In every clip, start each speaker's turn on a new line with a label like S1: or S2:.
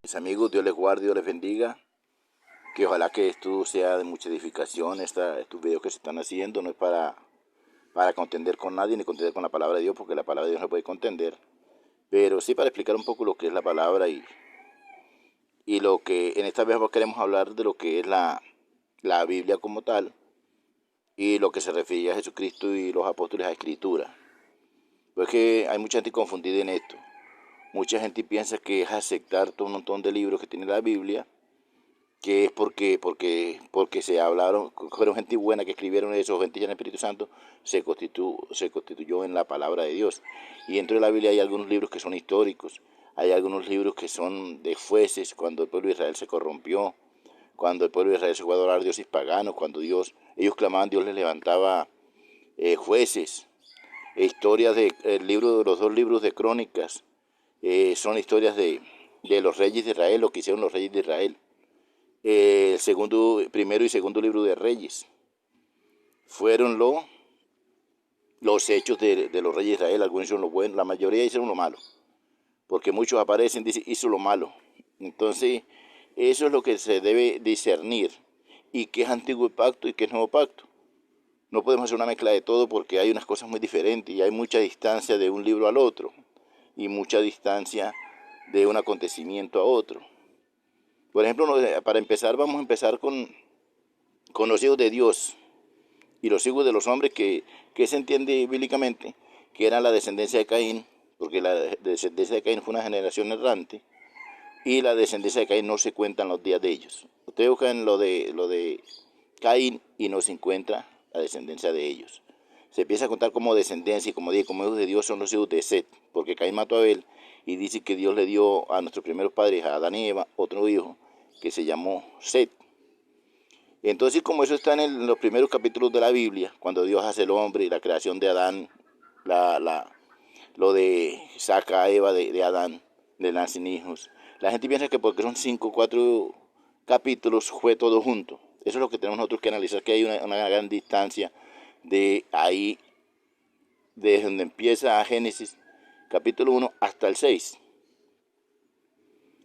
S1: Mis amigos, Dios les guarde, Dios les bendiga. Que ojalá que esto sea de mucha edificación. Estos videos que se están haciendo no es para contender con nadie ni contender con la palabra de Dios, porque la palabra de Dios no puede contender. Pero sí para explicar un poco lo que es la palabra y lo que en esta vez queremos hablar de lo que es la Biblia como tal y lo que se refiere a Jesucristo y los apóstoles a Escritura. Pues que hay mucha gente confundida en esto. Mucha gente piensa que es aceptar todo un montón de libros que tiene la Biblia, que es porque se hablaron, fueron gente buena que escribieron eso, gente llena del Espíritu Santo, se constituyó en la palabra de Dios. Y dentro de la Biblia hay algunos libros que son históricos, hay algunos libros que son de jueces, cuando el pueblo de Israel se corrompió, cuando el pueblo de Israel se fue a adorar a dioses paganos, cuando ellos clamaban, Dios les levantaba jueces. Historias los dos libros de crónicas, son historias de los reyes de Israel, lo que hicieron los reyes de Israel. Primero y segundo libro de Reyes fueron los hechos de los reyes de Israel. Algunos hicieron lo bueno, la mayoría hicieron lo malo, porque muchos aparecen, dicen, hizo lo malo. Entonces, eso es lo que se debe discernir, y qué es antiguo pacto y qué es nuevo pacto. No podemos hacer una mezcla de todo, porque hay unas cosas muy diferentes y hay mucha distancia de un libro al otro y mucha distancia de un acontecimiento a otro. Por ejemplo, para empezar, vamos a empezar con los hijos de Dios y los hijos de los hombres, que se entiende bíblicamente que eran la descendencia de Caín, porque la descendencia de Caín fue una generación errante, y la descendencia de Caín no se cuentan los días de ellos. Ustedes buscan lo de Caín y no se encuentra la descendencia de ellos. Se empieza a contar como descendencia, y como hijos de Dios son los hijos de Set, porque Caín mató a Abel, y dice que Dios le dio a nuestros primeros padres, a Adán y Eva, otro hijo que se llamó Set. Entonces, como eso está en los primeros capítulos de la Biblia, cuando Dios hace el hombre y la creación de Adán, lo de saca a Eva de Adán, le nacen hijos. La gente piensa que porque son 5 o 4 capítulos fue todo junto. Eso es lo que tenemos nosotros que analizar, que hay una gran distancia de ahí, desde donde empieza Génesis, capítulo 1 hasta el 6.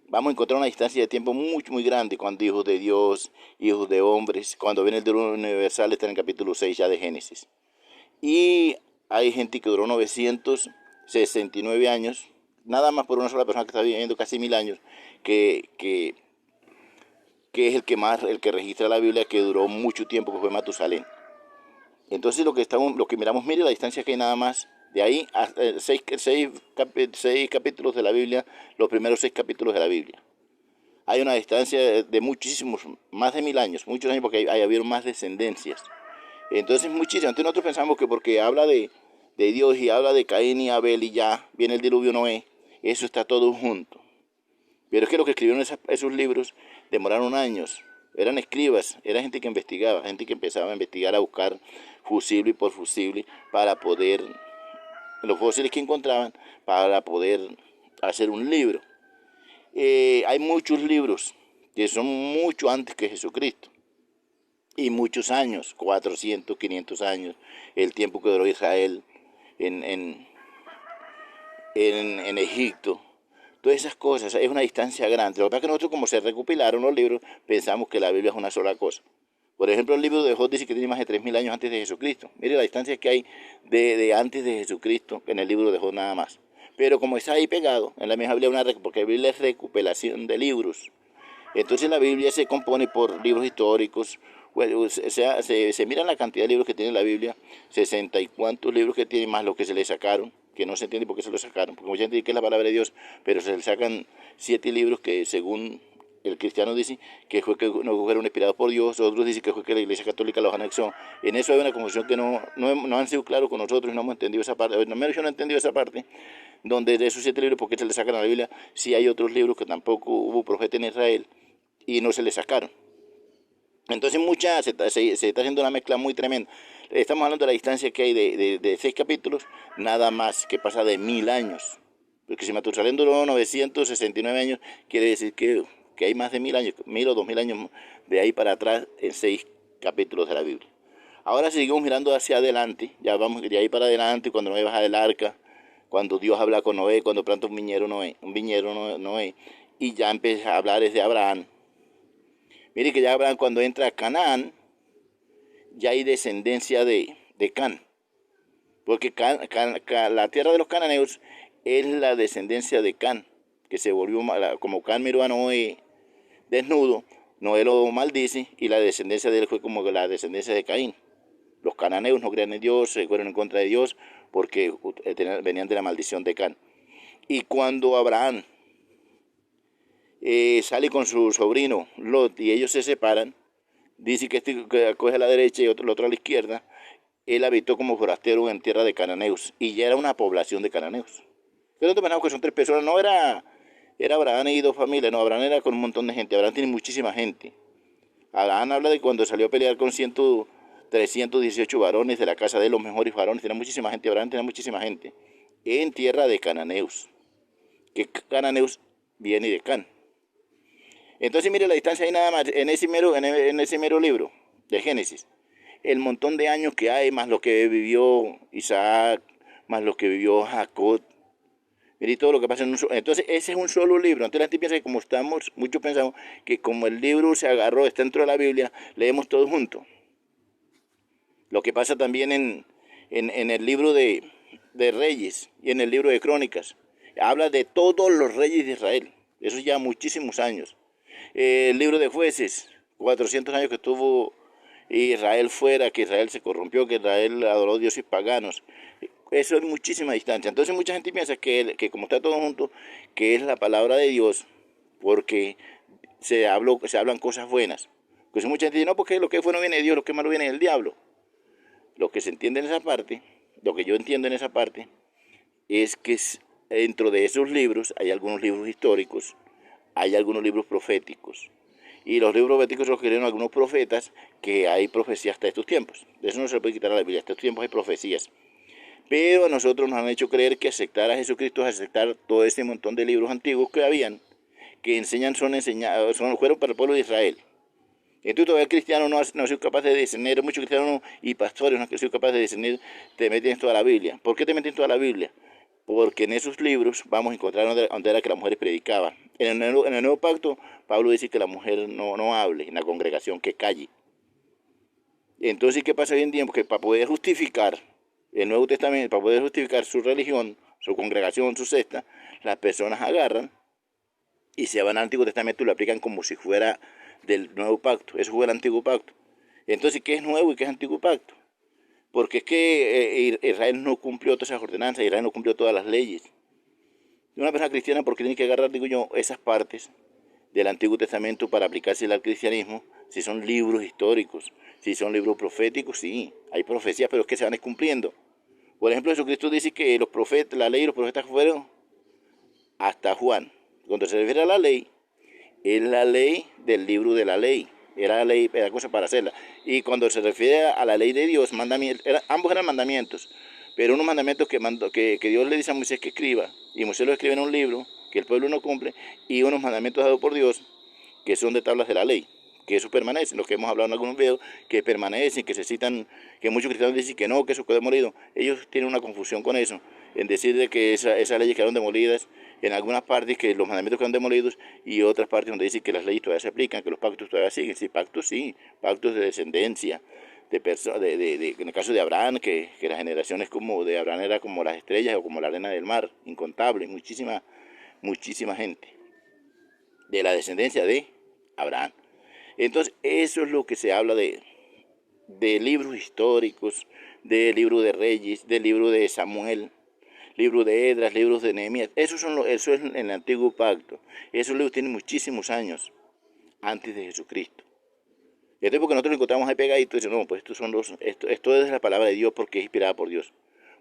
S1: Vamos a encontrar una distancia de tiempo muy grande cuando hijos de Dios, hijos de hombres, cuando viene el diluvio universal, está en el capítulo 6 ya de Génesis. Y hay gente que duró 969 años, nada más por una sola persona que está viviendo casi 1000 años, que es el que registra la Biblia, que duró mucho tiempo, que fue Matusalén. Entonces lo que miramos, mire la distancia que hay nada más de ahí hasta seis capítulos de la Biblia, los primeros 6 capítulos de la Biblia. Hay una distancia de muchísimos, más de 1000 años, muchos años, porque hay habido más descendencias. Entonces muchísimo. Entonces nosotros pensamos que porque habla de Dios y habla de Caín y Abel y ya viene el diluvio Noé, eso está todo junto. Pero es que los que escribieron esos libros demoraron años. Eran escribas, era gente que investigaba, gente que empezaba a investigar, a buscar fusible y por fusible para poder, los fósiles que encontraban, para poder hacer un libro. Hay muchos libros que son mucho antes que Jesucristo. Y muchos años, 400, 500 años, el tiempo que duró Israel en, en, en Egipto. Todas esas cosas, es una distancia grande. Lo que pasa es que nosotros, como se recopilaron los libros, pensamos que la Biblia es una sola cosa. Por ejemplo, el libro de Job dice que tiene más de 3000 años antes de Jesucristo. Mire la distancia que hay de antes de Jesucristo en el libro de Job nada más. Pero como está ahí pegado, en la misma Biblia, porque la Biblia es recopilación de libros. Entonces la Biblia se compone por libros históricos. Bueno, se mira la cantidad de libros que tiene la Biblia, 60 y cuantos libros que tiene, más lo que se le sacaron, que no se entiende por qué se lo sacaron, porque mucha gente dice que es la palabra de Dios, pero se le sacan 7 libros que, según el cristiano, dice que fue que no fueron inspirados por Dios, otros dicen que fue que la Iglesia Católica los anexó. En eso hay una confusión que no han sido claros con nosotros y no hemos entendido esa parte. Al menos yo no he entendido esa parte, donde de esos 7 libros, ¿por qué se le sacan a la Biblia si hay otros libros que tampoco hubo profeta en Israel y no se le sacaron? Entonces se está haciendo una mezcla muy tremenda. Estamos hablando de la distancia que hay de 6 capítulos, nada más, que pasa de 1000 años. Porque si Matusalén duró 969 años, quiere decir que hay más de 1000 años, 1000 o 2000 años de ahí para atrás en 6 capítulos de la Biblia. Ahora seguimos mirando hacia adelante, ya vamos de ahí para adelante, cuando Noé baja del arca, cuando Dios habla con Noé, cuando planta un viñedo Noé, y ya empieza a hablar desde Abraham. Mire que ya Abraham cuando entra a Canaán, ya hay descendencia de Can, porque la tierra de los cananeos es la descendencia de Can, que se volvió, como Can miró a Noé desnudo, Noé lo maldice y la descendencia de él fue como la descendencia de Caín. Los cananeos no creían en Dios, se fueron en contra de Dios porque venían de la maldición de Can. Y cuando Abraham sale con su sobrino Lot y ellos se separan, dice que este coge a la derecha y el otro a la izquierda. Él habitó como forastero en tierra de cananeos y ya era una población de cananeos. Pero no pensamos que son 3 personas, no era Abraham y 2 familias, no, Abraham era con un montón de gente, Abraham tiene muchísima gente. Abraham habla de cuando salió a pelear con 318 varones de la casa de los mejores varones, tenía muchísima gente, Abraham tenía muchísima gente, en tierra de cananeos, que cananeos viene de Can. Entonces mire la distancia ahí nada más, en ese mero libro de Génesis, el montón de años que hay, más lo que vivió Isaac, más lo que vivió Jacob, mire todo lo que pasa en un solo. Entonces ese es un solo libro. Entonces la gente piensa que como estamos, muchos pensamos que como el libro se agarró, está dentro de la Biblia, leemos todo junto. Lo que pasa también en el libro de Reyes y en el libro de Crónicas, habla de todos los reyes de Israel, eso ya muchísimos años. El libro de Jueces, 400 años que estuvo Israel fuera, que Israel se corrompió, que Israel adoró dioses paganos. Eso es muchísima distancia. Entonces mucha gente piensa que como está todo junto, que es la palabra de Dios, porque se hablan cosas buenas. Pues mucha gente dice, no, porque lo que es bueno viene de Dios, lo que es malo viene del diablo. Lo que se entiende en esa parte, lo que yo entiendo en esa parte, es que dentro de esos libros hay algunos libros históricos, hay algunos libros proféticos. Y los libros proféticos los escribieron algunos profetas, que hay profecías hasta estos tiempos. De eso no se le puede quitar a la Biblia, hasta estos tiempos hay profecías. Pero a nosotros nos han hecho creer que aceptar a Jesucristo es aceptar todo ese montón de libros antiguos que habían, que fueron para el pueblo de Israel. Entonces todavía el cristiano no ha sido capaz de discernir, muchos cristianos y pastores no han sido capaces de discernir, te meten en toda la Biblia. ¿Por qué te meten en toda la Biblia? Porque en esos libros vamos a encontrar donde era que las mujeres predicaban. En el Nuevo Pacto, Pablo dice que la mujer no hable en la congregación, que calle. Entonces, ¿qué pasa hoy en día? Porque para poder justificar el Nuevo Testamento, para poder justificar su religión, su congregación, su secta, las personas agarran y se van al Antiguo Testamento y lo aplican como si fuera del Nuevo Pacto. Eso fue el Antiguo Pacto. Entonces, ¿qué es nuevo y qué es Antiguo Pacto? Porque es que Israel no cumplió todas esas ordenanzas, Israel no cumplió todas las leyes. Una persona cristiana, porque tiene que agarrar, digo yo, esas partes del Antiguo Testamento para aplicársela al cristianismo, si son libros históricos, si son libros proféticos, sí, hay profecías, pero es que se van cumpliendo. Por ejemplo, Jesucristo dice que los profetas, la ley y los profetas fueron hasta Juan. Cuando se refiere a la ley, es la ley del libro de la ley. Era la ley, era cosa para hacerla. Y cuando se refiere a la ley de Dios, ambos eran mandamientos. Pero unos mandamientos que Dios le dice a Moisés que escriba, y Moisés lo escribe en un libro, que el pueblo no cumple, y unos mandamientos dados por Dios, que son de tablas de la ley, que eso permanece, lo que hemos hablado en algunos videos, que permanecen, que se citan, que muchos cristianos dicen que no, que eso quedó demolido. Ellos tienen una confusión con eso, en decir de que esas leyes quedaron demolidas, en algunas partes que los mandamientos quedaron demolidos, y otras partes donde dicen que las leyes todavía se aplican, que los pactos todavía siguen. Sí, pactos de descendencia, en el caso de Abraham, que la generación es como de Abraham era como las estrellas o como la arena del mar, incontable, muchísima gente de la descendencia de Abraham. Entonces eso es lo que se habla de libros históricos, del libro de Reyes, del libro de Samuel, libro de Esdras, libros de Nehemías. Eso es en el Antiguo Pacto. Esos libros tienen muchísimos años antes de Jesucristo. Y entonces porque nosotros lo encontramos ahí pegaditos, dicen, no, pues esto es la palabra de Dios porque es inspirada por Dios.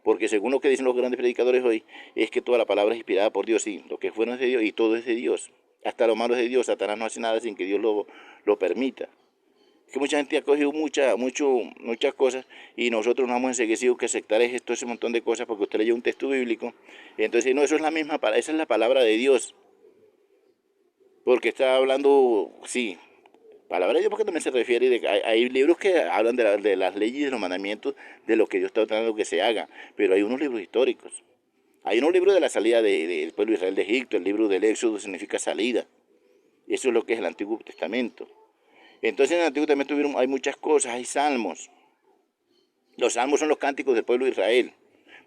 S1: Porque según lo que dicen los grandes predicadores hoy, es que toda la palabra es inspirada por Dios, sí, lo que es bueno es de Dios y todo es de Dios. Hasta lo malo es de Dios, Satanás no hace nada sin que Dios lo permita. Es que mucha gente ha cogido muchas cosas y nosotros nos hemos enseguecido que aceptar ese montón de cosas porque usted leyó un texto bíblico. Y entonces, no, eso es esa es la palabra de Dios. Porque está hablando, sí, palabra de Dios porque también se refiere, hay libros que hablan de las leyes y de los mandamientos, de lo que Dios está tratando que se haga, pero hay unos libros históricos. Hay unos libros de la salida del pueblo de Israel de Egipto, el libro del Éxodo significa salida. Eso es lo que es el Antiguo Testamento. Entonces en el Antiguo Testamento hay muchas cosas, hay salmos. Los salmos son los cánticos del pueblo de Israel.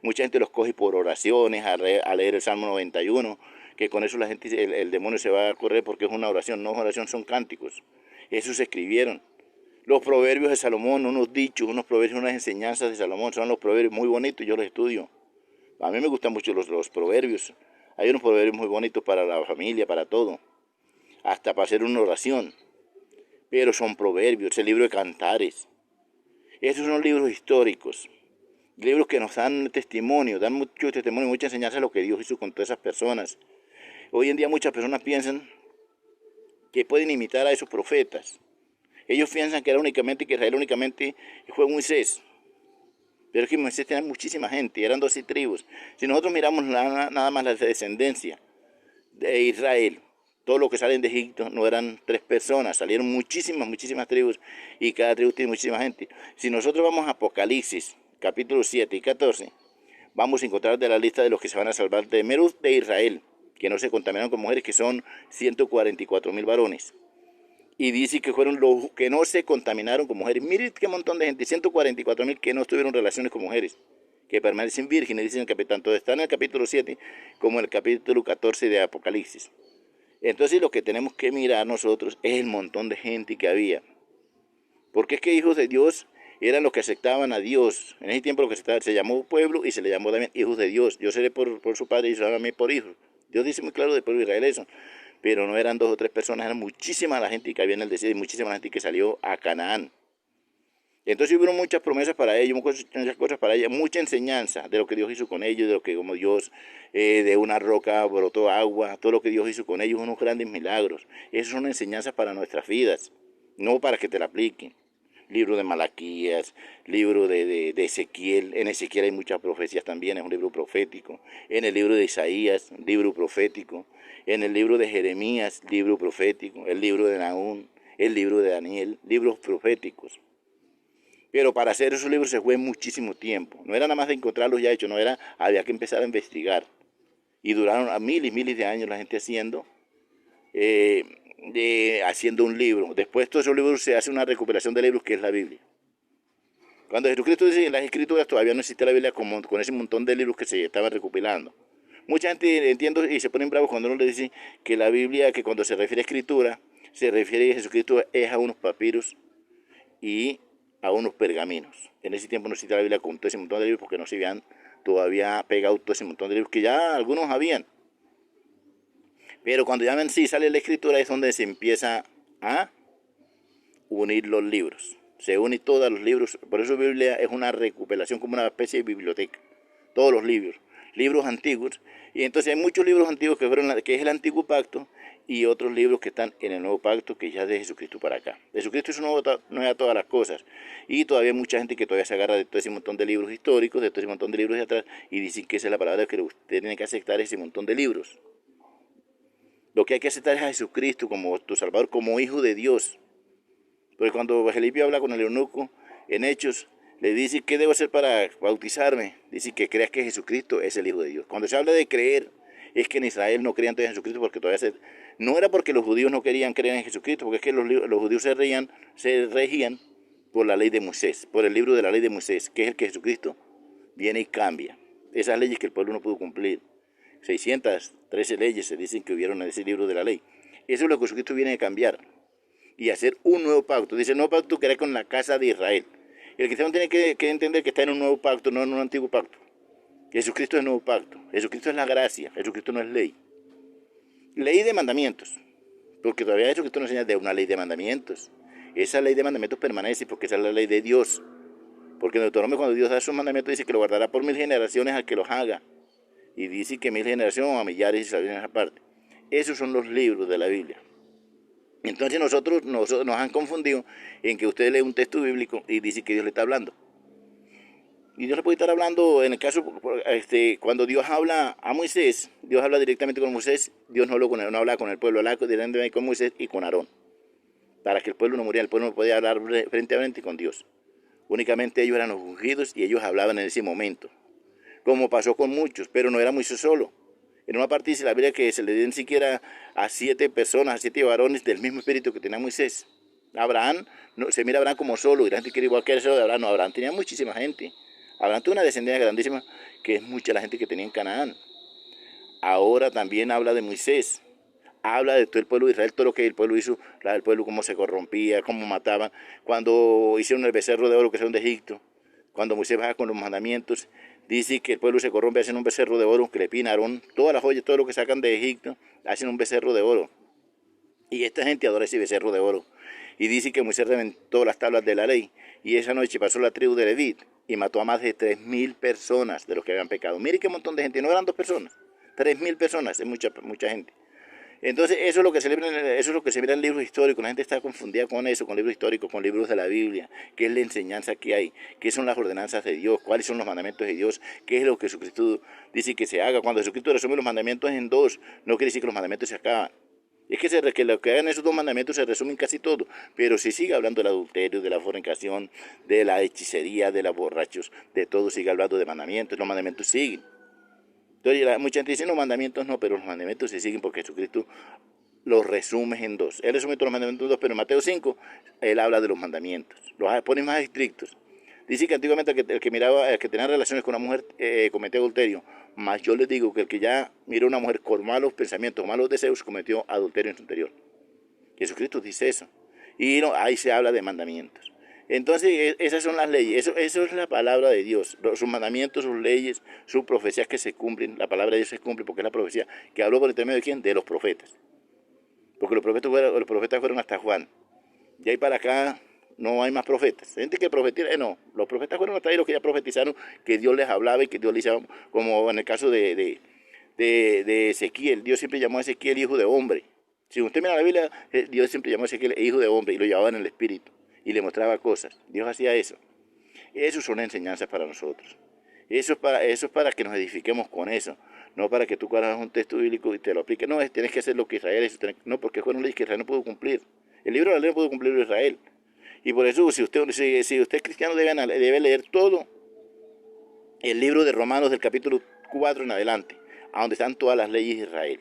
S1: Mucha gente los coge por oraciones, a leer el Salmo 91, que con eso la gente, el demonio se va a correr porque es una oración. No es oración, son cánticos. Eso se escribieron. Los proverbios de Salomón, unos dichos, unos proverbios, unas enseñanzas de Salomón, son los proverbios muy bonitos, yo los estudio. A mí me gustan mucho los proverbios. Hay unos proverbios muy bonitos para la familia, para todo. Hasta para hacer una oración. Pero son proverbios, el libro de Cantares. Esos son libros históricos. Libros que nos dan testimonio, dan mucho testimonio, mucha enseñanza de lo que Dios hizo con todas esas personas. Hoy en día muchas personas piensan que pueden imitar a esos profetas. Ellos piensan que Israel únicamente fue Moisés. Pero es que Moisés tenía muchísima gente, eran 12 tribus. Si nosotros miramos nada más la descendencia de Israel, todo lo que salen de Egipto no eran 3 personas, salieron muchísimas tribus y cada tribu tiene muchísima gente. Si nosotros vamos a Apocalipsis, capítulos 7 y 14, vamos a encontrar de la lista de los que se van a salvar de Merud de Israel, que no se contaminaron con mujeres, que son 144,000 varones. Y dice que fueron los que no se contaminaron con mujeres. Miren qué montón de gente, 144,000 que no tuvieron relaciones con mujeres, que permanecen vírgenes, dicen el capitán. Todo está en el capítulo 7 como en el capítulo 14 de Apocalipsis. Entonces lo que tenemos que mirar nosotros es el montón de gente que había. Porque es que hijos de Dios eran los que aceptaban a Dios. En ese tiempo lo que se llamó pueblo y se le llamó también hijos de Dios. Yo seré por su padre y será a mí por hijo. Dios dice muy claro del pueblo de Israel eso. Pero no eran 2 o 3 personas, eran muchísima la gente que había en el desierto y muchísima la gente que salió a Canaán. Entonces hubo muchas promesas para ellos, muchas cosas para ellos, mucha enseñanza de lo que Dios hizo con ellos, de lo que como Dios de una roca brotó agua, todo lo que Dios hizo con ellos, unos grandes milagros. Esas son enseñanzas para nuestras vidas, no para que te la apliquen. Libro de Malaquías, libro de Ezequiel. En Ezequiel hay muchas profecías también, es un libro profético. En el libro de Isaías, libro profético. En el libro de Jeremías, libro profético. El libro de Nahum, el libro de Daniel, libros proféticos. Pero para hacer esos libros se fue muchísimo tiempo. No era nada más de encontrarlos ya hechos, no era, había que empezar a investigar. Y duraron a miles y miles de años la gente haciendo un libro. Después de todos esos libros se hace una recuperación de libros que es la Biblia. Cuando Jesucristo dice en las Escrituras todavía no existe la Biblia con ese montón de libros que se estaban recopilando. Mucha gente entiendo y se ponen bravos cuando uno le dice que la Biblia, que cuando se refiere a Escritura, se refiere a Jesucristo es a unos papiros y a unos pergaminos. En ese tiempo no existía la Biblia con todo ese montón de libros porque no se habían todavía pegado todo ese montón de libros que ya algunos habían. Pero cuando ya en sí sale la Escritura es donde se empieza a unir los libros. Se une todos los libros. Por eso la Biblia es una recopilación, como una especie de biblioteca. Todos los libros antiguos. Y entonces hay muchos libros antiguos que es el Antiguo Pacto y otros libros que están en el Nuevo Pacto, que ya es de Jesucristo para acá. Jesucristo es no es a todas las cosas. Y todavía hay mucha gente que todavía se agarra de todo ese montón de libros históricos, de todo ese montón de libros de atrás, y dicen que esa es la palabra que usted tiene que aceptar, ese montón de libros. Lo que hay que aceptar es a Jesucristo como tu Salvador, como Hijo de Dios. Porque cuando Felipe habla con el eunuco en Hechos, le dice, ¿qué debo hacer para bautizarme? Dice que creas que Jesucristo es el Hijo de Dios. Cuando se habla de creer, es que en Israel no creían todavía en Jesucristo porque todavía no era porque los judíos no querían creer en Jesucristo, porque es que los judíos se regían por la ley de Moisés, por el libro de la ley de Moisés, que es el que Jesucristo viene y cambia. Esas leyes que el pueblo no pudo cumplir. 613 leyes se dicen que hubieron en ese libro de la ley. Eso es lo que Jesucristo viene a cambiar y hacer un nuevo pacto. Dice, el nuevo pacto que hará con la casa de Israel. El cristiano tiene que entender que está en un nuevo pacto, no en un antiguo pacto. Jesucristo es el nuevo pacto. Jesucristo es la gracia. Jesucristo no es ley. Ley de mandamientos. Porque todavía Jesucristo nos enseña de una ley de mandamientos. Esa ley de mandamientos permanece porque esa es la ley de Dios. Porque en Deuteronomio cuando Dios da sus mandamientos dice que lo guardará por 1000 generaciones al que los haga. Y dice que 1000 generaciones a millares y salieron aparte. Esos son los libros de la Biblia. Entonces nosotros nos han confundido en que usted lee un texto bíblico y dice que Dios le está hablando. Y Dios le puede estar hablando, en el caso, cuando Dios habla a Moisés, Dios habla directamente con Moisés, Dios no habla con el pueblo, habla directamente con Moisés y con Aarón. Para que el pueblo no muriera, el pueblo no podía hablar frente a frente con Dios. Únicamente ellos eran los ungidos y ellos hablaban en ese momento. Como pasó con muchos, pero no era Moisés solo. En una parte dice la Biblia que se le dio ni siquiera a 7 personas, a 7 varones del mismo espíritu que tenía Moisés. Abraham, no, se mira a Abraham como solo, y la gente quiere igual que eso de Abraham. No, Abraham tenía muchísima gente. Abraham tuvo una descendencia grandísima, que es mucha la gente que tenía en Canaán. Ahora también habla de Moisés. Habla de todo el pueblo de Israel, todo lo que el pueblo hizo, el pueblo cómo se corrompía, cómo mataban, cuando hicieron el becerro de oro que son de Egipto, cuando Moisés baja con los mandamientos, dice que el pueblo se corrompe, hacen un becerro de oro, que le piden a Aarón, todas las joyas, todo lo que sacan de Egipto, hacen un becerro de oro. Y esta gente adora ese becerro de oro. Y dice que Moisés reventó las tablas de la ley, y esa noche pasó la tribu de Leví y mató a más de 3.000 personas de los que habían pecado. Mire qué montón de gente, no eran 2 personas, 3.000 personas, es mucha gente. Entonces eso es lo que se mira en libros históricos. La gente está confundida con eso, con libros históricos, con libros de la Biblia, qué es la enseñanza que hay, qué son las ordenanzas de Dios, cuáles son los mandamientos de Dios, qué es lo que Jesucristo dice que se haga. Cuando Jesucristo resume los mandamientos en 2, no quiere decir que los mandamientos se acaban. Es que lo que hagan esos 2 mandamientos se resumen casi todo, pero si sigue hablando del adulterio, de la fornicación, de la hechicería, de los borrachos, de todo sigue hablando de mandamientos, los mandamientos siguen. Entonces mucha gente dice, no, mandamientos no, pero los mandamientos se siguen porque Jesucristo los resume en 2. Él resume todos los mandamientos en 2, pero en Mateo 5, él habla de los mandamientos, los pone más estrictos. Dice que antiguamente el que tenía relaciones con una mujer cometió adulterio, mas yo les digo que el que ya miró a una mujer con malos pensamientos, malos deseos, cometió adulterio en su interior. Jesucristo dice eso. Y no, ahí se habla de mandamientos. Entonces, esas son las leyes, eso es la palabra de Dios, sus mandamientos, sus leyes, sus profecías que se cumplen, la palabra de Dios se cumple porque es la profecía que habló por intermedio de ¿quién? De los profetas. Porque los profetas fueron hasta Juan. Y ahí para acá no hay más profetas. Hay gente que profetiza, no, los profetas fueron hasta ahí los que ya profetizaron que Dios les hablaba y que Dios les llamaba, como en el caso de Ezequiel. Dios siempre llamó a Ezequiel hijo de hombre. Si usted mira la Biblia, Dios siempre llamó a Ezequiel hijo de hombre y lo llevaba en el espíritu y le mostraba cosas. Dios hacía eso. Eso son enseñanzas para nosotros. Eso es para que nos edifiquemos con eso. No para que tú hagas un texto bíblico y te lo apliques. No, tienes que hacer lo que Israel hizo. No, porque fueron leyes que Israel no pudo cumplir. El libro de la ley no pudo cumplirlo Israel. Y por eso, si usted es cristiano, debe leer todo el libro de Romanos del capítulo 4 en adelante, a donde están todas las leyes de Israel.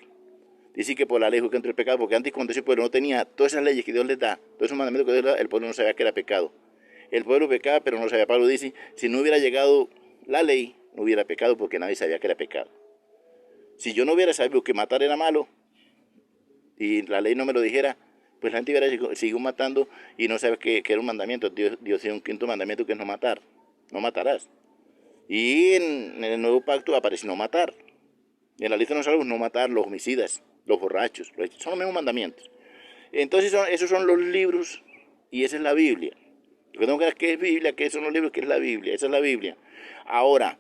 S1: Dice que por la ley fue que entró el pecado, porque antes cuando ese pueblo no tenía todas esas leyes que Dios les da, todos esos mandamientos que Dios les da, el pueblo no sabía que era pecado. El pueblo pecaba, pero no sabía. Pablo dice, si no hubiera llegado la ley, no hubiera pecado, porque nadie sabía que era pecado. Si yo no hubiera sabido que matar era malo, y la ley no me lo dijera, pues la gente hubiera seguido matando y no sabe que era un mandamiento. Dios dio un quinto mandamiento que es no matar. No matarás. Y en el nuevo pacto aparece no matar. En la lista de los salvos, no matar, los homicidas, los borrachos, son los mismos mandamientos. Entonces esos son los libros y esa es la Biblia. Lo que tengo que ver es qué es Biblia, qué son los libros, qué es la Biblia, esa es la Biblia. Ahora,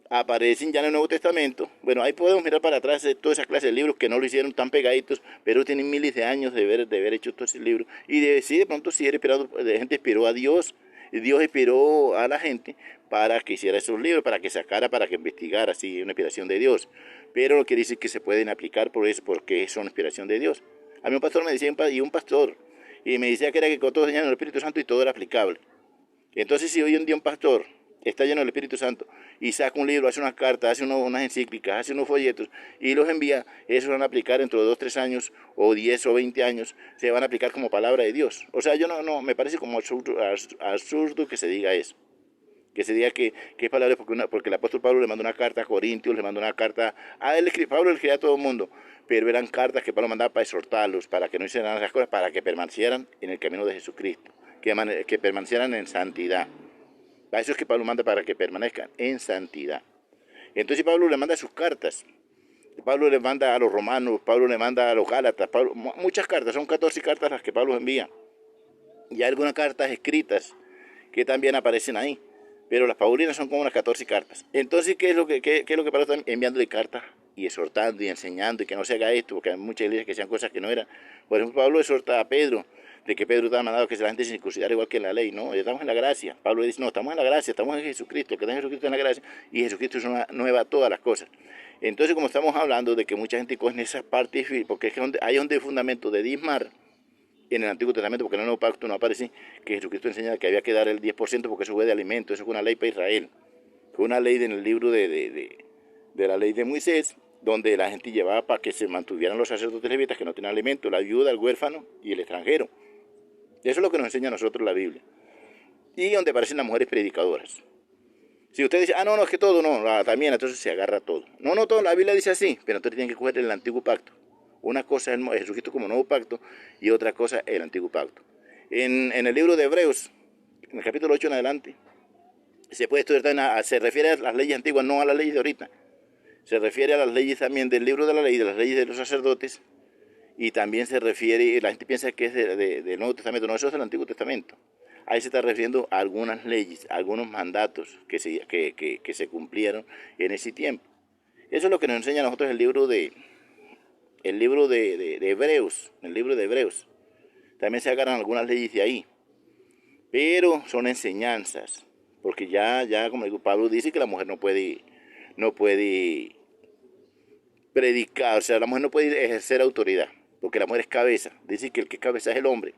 S1: aparecen ya en el Nuevo Testamento, bueno, ahí podemos mirar para atrás de toda esa clase de libros que no lo hicieron tan pegaditos, pero tienen miles de años de haber hecho todos esos libros. Y de pronto sí era inspirado, la gente inspiró a Dios, y Dios inspiró a la gente para que hiciera esos libros, para que sacara, para que investigara, así, una inspiración de Dios. Pero no quiere decir que se pueden aplicar por eso, porque son inspiración de Dios. A mí un pastor me decía, y un pastor, y me decía que era que con todo lleno del Espíritu Santo y todo era aplicable. Entonces, si hoy en día un pastor está lleno del Espíritu Santo y saca un libro, hace unas cartas, hace unas encíclicas, hace unos folletos y los envía, esos van a aplicar dentro de 2, 3 años o 10 o 20 años, se van a aplicar como palabra de Dios. O sea, yo no me parece como absurdo que se diga eso. Que se diga que es palabra porque el apóstol Pablo le mandó una carta a Corintios, le mandó una carta a él, Pablo le escribía a todo el mundo, pero eran cartas que Pablo mandaba para exhortarlos, para que no hicieran las cosas, para que permanecieran en el camino de Jesucristo, que permanecieran en santidad. A eso es que Pablo manda, para que permanezcan en santidad. Entonces Pablo le manda sus cartas. Pablo le manda a los romanos, Pablo le manda a los gálatas, muchas cartas, son 14 cartas las que Pablo envía. Y hay algunas cartas escritas que también aparecen ahí, pero las paulinas son como unas 14 cartas. Entonces, ¿qué es lo que Pablo está enviándole cartas y exhortando y enseñando y que no se haga esto? Porque hay muchas iglesias que hacían cosas que no eran. Por ejemplo, Pablo exhorta a Pedro, de que Pedro estaba mandado que la gente se circuncidara igual que en la ley. No, estamos en la gracia. Pablo dice, no, estamos en la gracia, estamos en Jesucristo, el que está en Jesucristo en la gracia, y Jesucristo es una nueva todas las cosas. Entonces, como estamos hablando de que mucha gente coge esas partes, porque es que ahí es donde hay fundamento de diezmar, en el Antiguo Testamento, porque en el Nuevo Pacto no aparece que Jesucristo enseña que había que dar el 10% porque eso fue de alimento, eso fue una ley para Israel. Fue una ley en el libro de la ley de Moisés, donde la gente llevaba para que se mantuvieran los sacerdotes levitas que no tenían alimento, la viuda, el huérfano y el extranjero. Eso es lo que nos enseña a nosotros la Biblia. Y donde aparecen las mujeres predicadoras. Si usted dice, no, es que todo, no, también, entonces se agarra todo. No, todo, la Biblia dice así, pero entonces tienen que coger el antiguo pacto. Una cosa es Jesucristo como nuevo pacto y otra cosa el antiguo pacto. En el libro de Hebreos, en el capítulo 8 en adelante, se puede estudiar, se refiere a las leyes antiguas, no a las leyes de ahorita. Se refiere a las leyes también del libro de la ley, de las leyes de los sacerdotes, y también se refiere, la gente piensa que es del Nuevo Testamento, no, eso es del Antiguo Testamento. Ahí se está refiriendo a algunas leyes, a algunos mandatos que se cumplieron en ese tiempo. Eso es lo que nos enseña a nosotros el libro de Hebreos, el libro de Hebreos. También se agarran algunas leyes de ahí, pero son enseñanzas, porque ya como digo, Pablo dice que la mujer no puede predicar, o sea, la mujer no puede ejercer autoridad, porque la mujer es cabeza. Dice que el que es cabeza es el hombre.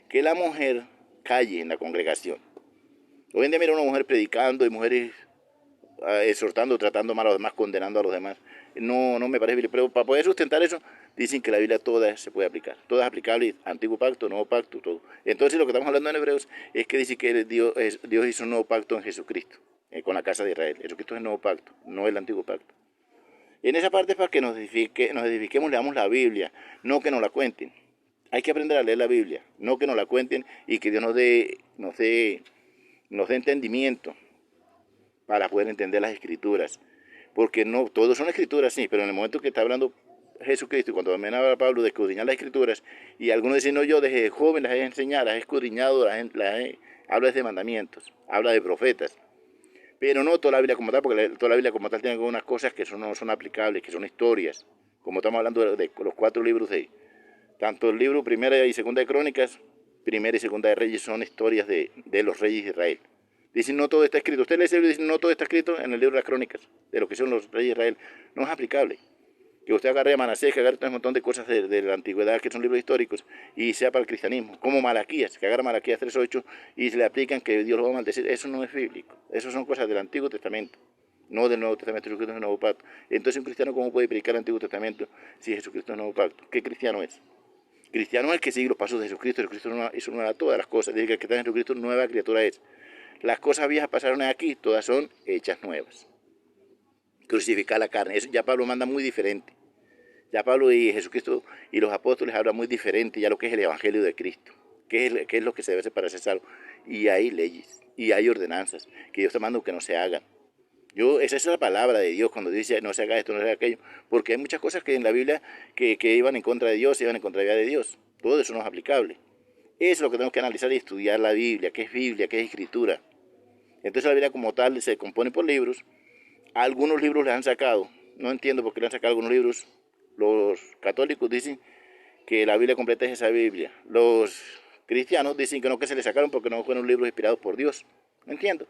S1: Que la mujer calle en la congregación. Hoy en día mira una mujer predicando y mujeres exhortando, tratando mal a los demás, condenando a los demás. No me parece bien, pero para poder sustentar eso, dicen que la Biblia toda se puede aplicar. Toda es aplicable, antiguo pacto, nuevo pacto, todo. Entonces lo que estamos hablando en Hebreos es que dice que Dios hizo un nuevo pacto en Jesucristo, con la casa de Israel. Jesucristo es el nuevo pacto, no el antiguo pacto. Y en esa parte es para que nos edifiquemos, leamos la Biblia, no que nos la cuenten. Hay que aprender a leer la Biblia, no que nos la cuenten y que Dios nos dé entendimiento para poder entender las Escrituras. Porque no, todos son Escrituras, sí, pero en el momento que está hablando Jesucristo, y cuando también habla Pablo de escudriñar las Escrituras, y algunos dicen, no, yo desde joven las he enseñado, las he escudriñado, habla de mandamientos, habla de profetas. Pero no toda la Biblia como tal, porque toda la Biblia como tal tiene algunas cosas que no son aplicables, que son historias. Como estamos hablando de los 4 libros tanto el libro Primera y Segunda de Crónicas, Primera y Segunda de Reyes son historias de los reyes de Israel. Dicen, no todo está escrito. Usted lee ese libro y dice, no todo está escrito en el libro de las Crónicas, de lo que son los reyes de Israel. No es aplicable. Que usted agarre a Manasés, que agarre un montón de cosas de la antigüedad, que son libros históricos, y sea para el cristianismo. Como Malaquías, que agarra Malaquías 3.8 y se le aplican que Dios lo va a maldecir. Eso no es bíblico. Eso son cosas del Antiguo Testamento, no del Nuevo Testamento. Jesucristo es el Nuevo Pacto. Entonces, un cristiano, ¿cómo puede predicar el Antiguo Testamento si Jesucristo es el Nuevo Pacto? ¿Qué cristiano es? Cristiano es el que sigue los pasos de Jesucristo. Jesucristo hizo nueva todas las cosas. Dice que el que está en Jesucristo, nueva criatura es. Las cosas viejas pasaron aquí, todas son hechas nuevas. Crucificar la carne. Eso ya Pablo manda muy diferente. Ya Pablo y Jesucristo y los apóstoles hablan muy diferente ya lo que es el Evangelio de Cristo. ¿Qué es lo que se debe hacer para ser salvo? Y hay leyes, y hay ordenanzas que Dios está mandando que no se hagan. Esa es la palabra de Dios cuando dice no se haga esto, no se haga aquello. Porque hay muchas cosas que en la Biblia que iban en contra de Dios, iban en contra de Dios. Todo eso no es aplicable. Eso es lo que tenemos que analizar y estudiar la Biblia, qué es escritura. Entonces la Biblia como tal se compone por libros. Algunos libros le han sacado. No entiendo por qué le han sacado algunos libros. Los católicos dicen que la Biblia completa es esa Biblia. Los cristianos dicen que no, que se le sacaron porque no fueron libros inspirados por Dios. No entiendo.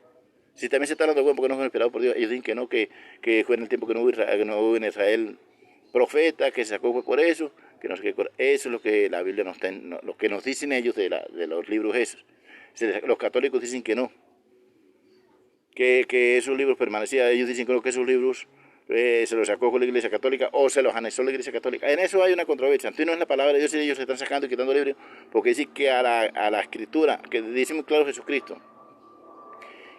S1: Si también se está hablando de porque no fueron inspirados por Dios, ellos dicen que no, que fue en el tiempo que no hubo en Israel profeta, que se sacó fue por eso, que no sé qué. Eso es lo que la Biblia nos está, lo que nos dicen ellos de los libros esos. Los católicos dicen que no, que esos libros permanecían. Ellos dicen que no, que esos libros se los sacó con la Iglesia Católica o se los anexó la Iglesia Católica. En eso hay una controversia. Entonces no es la palabra de Dios y ellos se están sacando y quitando libros porque dicen que a la escritura, que dice muy claro Jesucristo,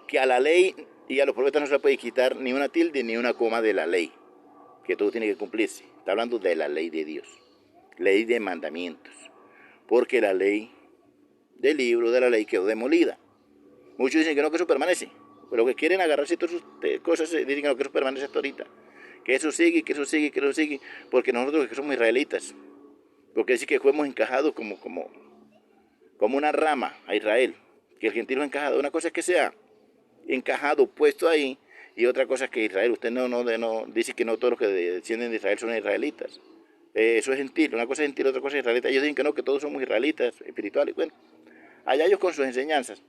S1: que a la ley y a los profetas no se le puede quitar ni una tilde ni una coma de la ley, que todo tiene que cumplirse. Está hablando de la ley de Dios, ley de mandamientos, porque la ley del libro de la ley quedó demolida. Muchos dicen que no, que eso permanece. Pero que quieren agarrarse todas sus cosas, dicen que no, que eso permanece hasta ahorita. Que eso sigue, que eso sigue, que eso sigue. Porque nosotros que somos israelitas. Porque dice que fuimos encajados como una rama a Israel. Que el gentil es encajado. Una cosa es que sea encajado, puesto ahí. Y otra cosa es que Israel, usted no dice que no todos los que descienden de Israel son israelitas. Eso es gentil. Una cosa es gentil, otra cosa es israelita. Ellos dicen que no, que todos somos israelitas espirituales. Bueno, allá ellos con sus enseñanzas.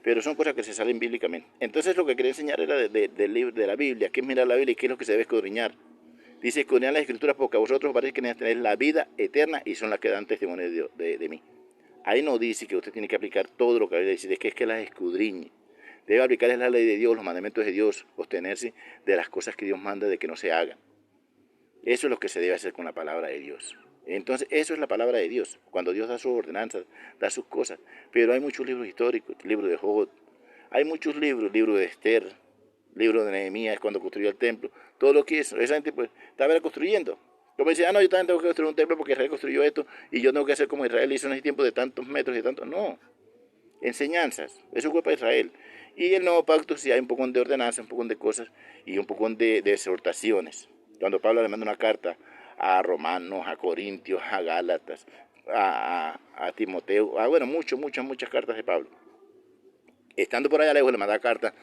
S1: Pero son cosas que se salen bíblicamente. Entonces lo que quería enseñar era de la Biblia, qué es mirar la Biblia y qué es lo que se debe escudriñar. Dice, escudriñar las Escrituras porque a vosotros parece que tener la vida eterna y son las que dan testimonio de mí. Ahí no dice que usted tiene que aplicar todo lo que la Biblia dice, es que las escudriñe. Debe aplicar la ley de Dios, los mandamientos de Dios, abstenerse de las cosas que Dios manda de que no se hagan. Eso es lo que se debe hacer con la palabra de Dios. Entonces, eso es la palabra de Dios. Cuando Dios da sus ordenanzas, da sus cosas. Pero hay muchos libros históricos, libro de Job, hay muchos libros, libro de Esther, libro de Nehemías cuando construyó el templo. Todo lo que hizo, esa gente pues estaba construyendo. Como decía, no, yo también tengo que construir un templo porque Israel construyó esto y yo tengo que hacer como Israel hizo en ese tiempo de tantos metros y de tantos. No, enseñanzas, eso fue para Israel. Y el nuevo pacto sí hay un poco de ordenanza, un poco de cosas y un poco de exhortaciones. Cuando Pablo le manda una carta a Romanos, a Corintios, a Gálatas, a Timoteo, bueno, muchas cartas de Pablo. Estando por allá lejos le manda cartas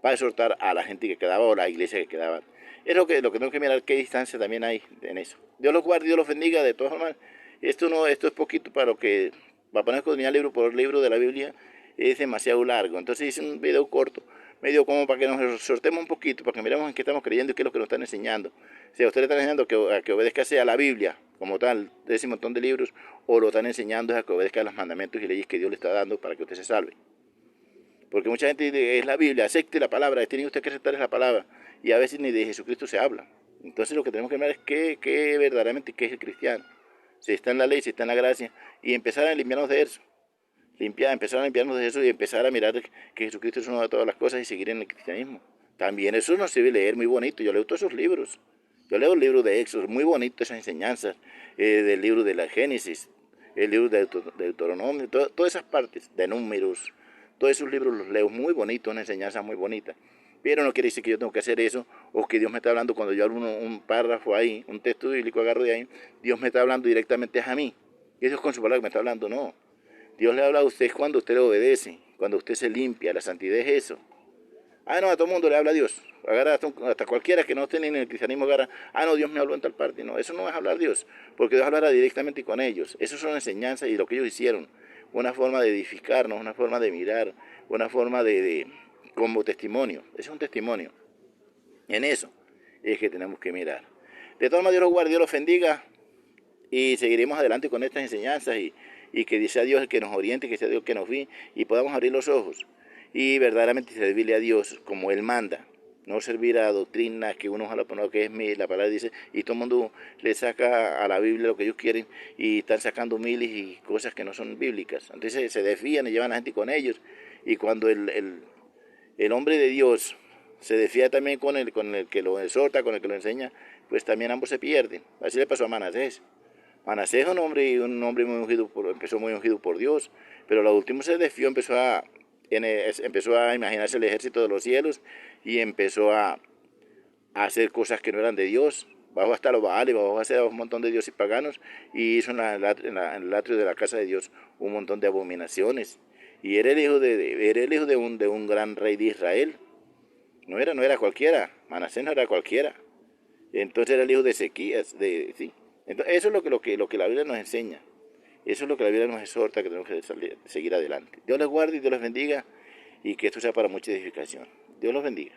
S1: para exhortar a la gente que quedaba o la iglesia que quedaba. Es lo que tengo que mirar, qué distancia también hay en eso. Dios los guarde, Dios los bendiga de todas formas. Esto es poquito para lo que va a poner escudriñar libro por libro de la Biblia, es demasiado largo. Entonces hice un video corto, medio como para que nos exhortemos un poquito, para que miremos en qué estamos creyendo y qué es lo que nos están enseñando. Si a usted le están enseñando que obedezca a la Biblia, como tal, de ese montón de libros, o lo están enseñando a que obedezca a los mandamientos y leyes que Dios le está dando para que usted se salve. Porque mucha gente dice, es la Biblia, acepte la palabra, tiene usted que aceptar la palabra. Y a veces ni de Jesucristo se habla. Entonces lo que tenemos que ver es qué verdaderamente qué es el cristiano. Si está en la ley, si está en la gracia. Y empezar a limpiarnos de eso. Empezar a limpiarnos de eso y empezar a mirar que Jesucristo es uno de todas las cosas y seguir en el cristianismo. También eso nos sirve leer muy bonito. Yo leo todos esos libros. Yo leo el libro de Éxodo, muy bonito esas enseñanzas, del libro de la Génesis, el libro de Deuteronomio, todas esas partes, de Números, todos esos libros los leo muy bonitos, una enseñanza muy bonita. Pero no quiere decir que yo tengo que hacer eso o que Dios me está hablando cuando yo hablo un párrafo ahí, un texto bíblico agarro de ahí, Dios me está hablando directamente a mí. Y Dios con su palabra me está hablando, no. Dios le habla a usted cuando usted le obedece, cuando usted se limpia, la santidad es eso. No, a todo el mundo le habla a Dios. Agarra hasta cualquiera que no esté ni en el cristianismo, agarra, no, Dios me habló en tal parte. No, eso no es hablar a Dios, porque Dios hablará directamente con ellos. Eso son enseñanzas y lo que ellos hicieron. Una forma de edificarnos, una forma de mirar, una forma como testimonio. Ese es un testimonio. En eso es que tenemos que mirar. De todas maneras, Dios los guarde, Dios los bendiga y seguiremos adelante con estas enseñanzas y que sea Dios el que nos oriente, que sea Dios el que nos guíe y podamos abrir los ojos y verdaderamente servirle a Dios como Él manda. No servir a doctrinas que uno ojalá ponga que es la palabra dice, y todo el mundo le saca a la Biblia lo que ellos quieren y están sacando miles y cosas que no son bíblicas. Entonces se desvían y llevan a la gente con ellos. Y cuando el hombre de Dios se desfía también con el que lo exhorta, con el que lo enseña, pues también ambos se pierden. Así le pasó a Manasés. Manasés es un hombre muy ungido, empezó muy ungido por Dios, pero lo último se desfió, empezó a imaginarse el ejército de los cielos y empezó a hacer cosas que no eran de Dios. Bajó hasta los Baales, bajó a hacer un montón de dioses paganos y hizo en el atrio de la casa de Dios un montón de abominaciones. Y era el hijo de un gran rey de Israel. No era cualquiera, Manasés no era cualquiera. Entonces era el hijo de Ezequías, sí. Entonces, eso es lo que la Biblia nos enseña. Eso es lo que la Biblia nos exhorta, que tenemos que seguir adelante. Dios les guarde y Dios les bendiga y que esto sea para mucha edificación. Dios los bendiga.